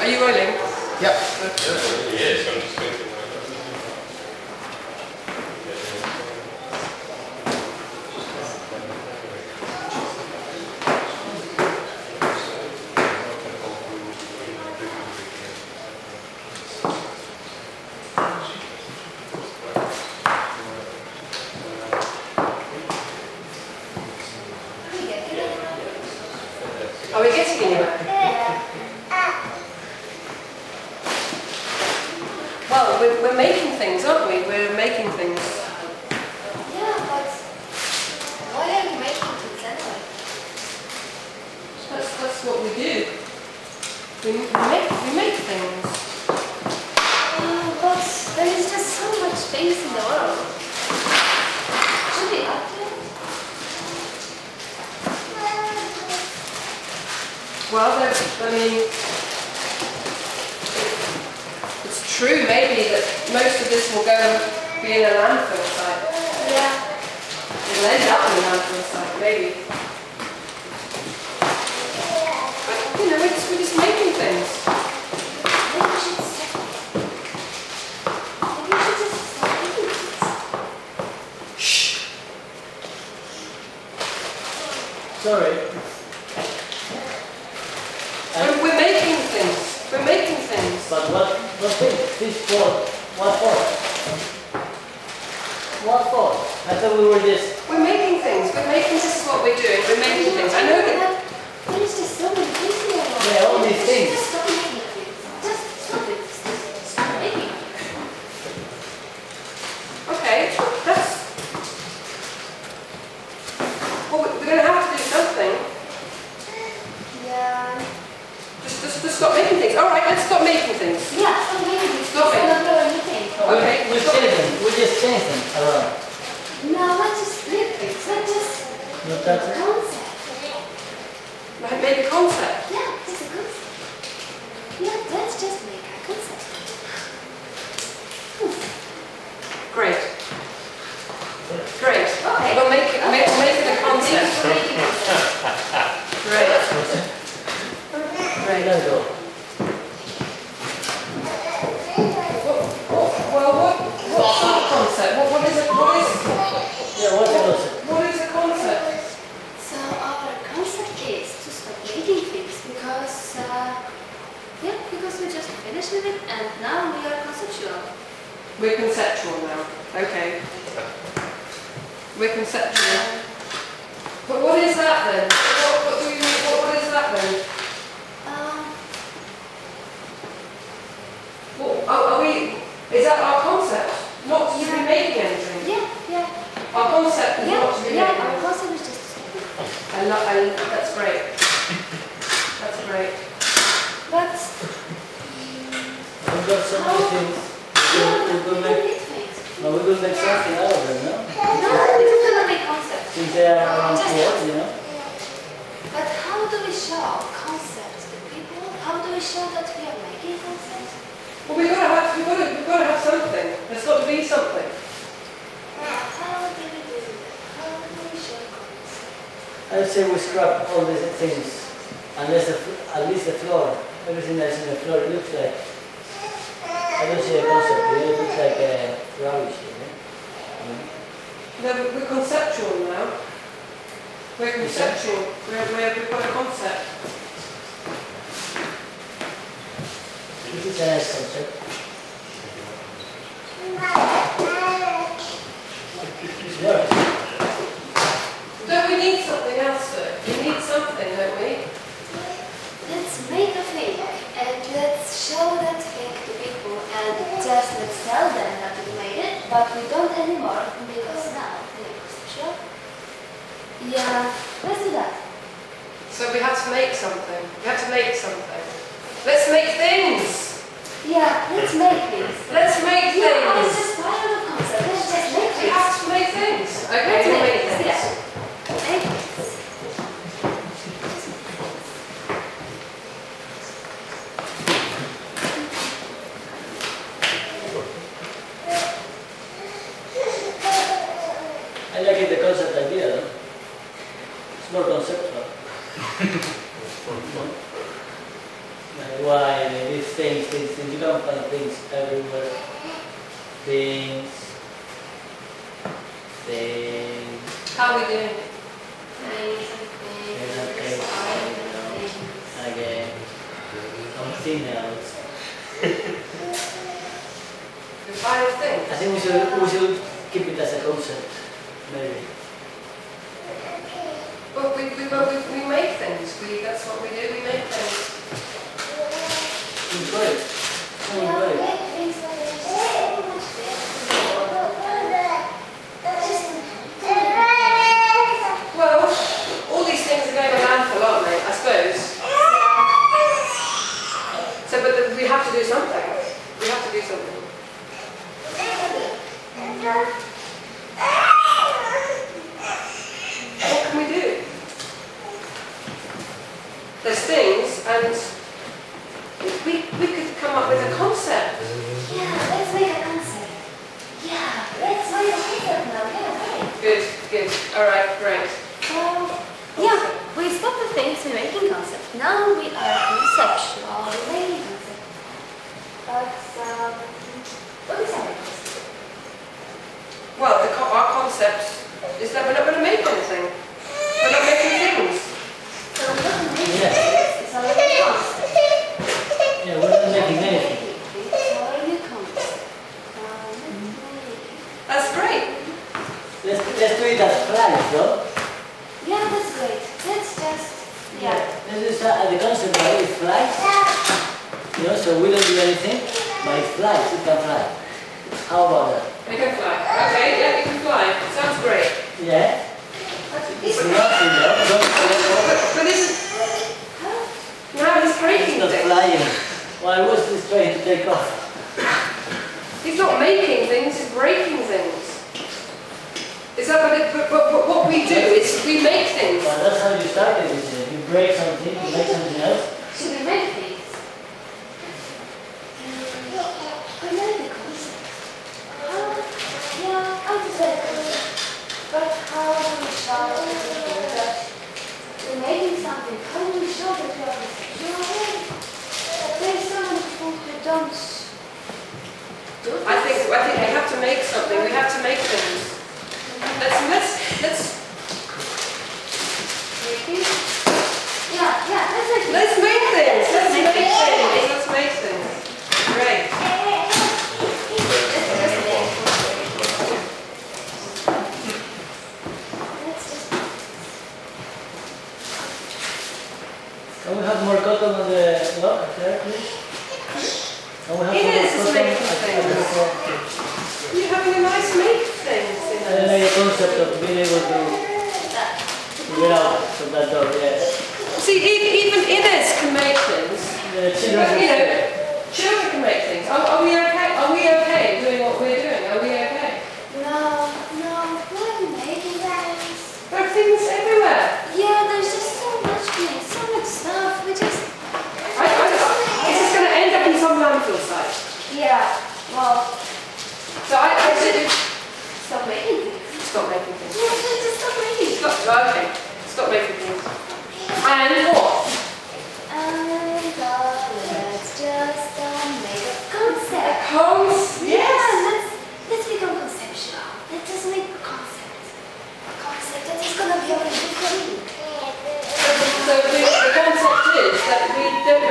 Are you rolling? Yep. Yes, I'm just thinking. Are we getting anywhere? Well, we're making things, aren't we? We're making things. Yeah, but why are you making things anyway? That's what we do. We make things. But there is just so much space in the world. Should we up to it? Well, I mean, it's true maybe that most of this will go be in a landfill site. Yeah. It'll end up in a landfill site, maybe. But, you know, we're just making things. Maybe we should stop. Maybe we should just stop making things. Shh. Sorry. We're making things. We're making things. But what thing? This for? What for? What for? I thought we were just... We're making things. We're making, this is what we're doing. We're making things. I know that. There is just so many things in the world. Yeah, all these things. Just stop making things. Just stop it. Just stop making it. Okay, that's. Well, we're going to have to do something. Yeah. Just stop making things. All right, let's stop making things. Yeah, stop making things. Stop it. Not do anything. Okay, We change them. We just change them around. No, let's just leave things. Let's just Not that it? concept. Like make a concept. Yeah, just a concept. Yeah, let's just make a concept. Great. Great. Okay. We'll make it. We'll make it a concept. Great. Right, let's go. Well, what's the concept? What is it? Yeah, what's the concept? What is a concept? So our concept is to stop making things because, yeah, because we just finished with it and now we are conceptual. We're conceptual now. Okay. We're conceptual. But what is that then? What do you mean? What is that then? Are we? Is that our concept? Not to be making anything. Yeah. Our concept is not to be Yeah, making our anything. concept is just to stop it. That's great. That's great. But, We've got so many things. yeah, We will we make... don't need things. No, we will make something out of them, no? No, we just want to make concepts. Since they are around here, you know? But how do we show concepts to people? How do we show that we are making concepts? Well, we've got to have something. There's got to be something. How do we do that? How do we show concepts? I'd say we scrap all these things. Unless at least the floor, everything that's in the floor, it looks like... I don't see a concept, it looks like rubbish, you know? No, we're conceptual now. We're conceptual. We've got a concept. This is a nice concept. Yeah. Don't we need something else though? We need something, don't we? Let's make a thing and let's show that thing to people and just let's tell them that we made it, but we don't anymore because now we are conceptual. Yeah, let's do that. So we have to make something. We have to make something. Let's make things. Yeah, let's make things. Let's make Yeah, I was things. just part of the concept. Let's just make We things. have to make things. Okay, Let's we'll make make things, things. yeah. Make things. I like it, the concept idea, though. It's more conceptual. Why these things, you can find things everywhere. Things. How are we doing? Again, something else. The five things. I think we should keep it as a concept, maybe. But we make things. That's what we do. We make things. Great. Great. Well, all these things are going to landfill, aren't they? I suppose. So, but we have to do something. We have to do something. What can we do? There's things, and we could come up with a concept. Yeah, let's make a concept. Yeah, let's make a concept now. Yeah, right. Good. All right, great. Yeah, we stopped the things we're making concept. Now we are conceptual making concept. But what is our concept? Well, our concept is that we're not going to make anything. We're not making things. So we're not making Yeah. things. It's already a concept. Yeah, we're not making anything. It's already a concept. That's great. Let's do it as flies, though. Yeah, that's great. Let's just Let's do the concept that it flies. You know, so we don't do anything, but it flies, it can fly. How about that? We can fly. Okay, yeah, we can fly. Sounds great. Yeah? It's nothing, though. But this is... Now he's breaking It's not things. flying. Why was this trying to take off? He's not making things, he's breaking things. Is that what it... But what we do is we make things. Well, that's how you started, isn't it? You break something, you make something else. should we make things? We made the concept. Yeah, I just said concept. But how do we show people that we're making something? How do we show that we are conceptual? There's so many people who don't do this. I think we have to make something. We have to make things. Let's Making? Yeah, let's make things. let's make things. Let's make things. Let's make things. Great. Can we have more cotton on the lock there, please? Can we have It some is, more it's cotton making on things. the floor? You're having a nice make things in I don't know this. the concept of being able to get out of that door, yes. See, even Ines can make things. The children But, you know, children can make things. Are we okay? Are we okay doing what we're doing? Are we okay? No, we're making things. There are things everywhere. Yeah, there's just so much things, so much stuff. We just... This is going to end up in some landfill site. Yeah, well, So I should stop making things. stop making things. Yeah, just stop making things. Okay. Stop making things. And what? Let's just make a concept. Yes. Let's become conceptual. Let's just make a concept. A concept that is gonna be our big thing. So the concept is that we don't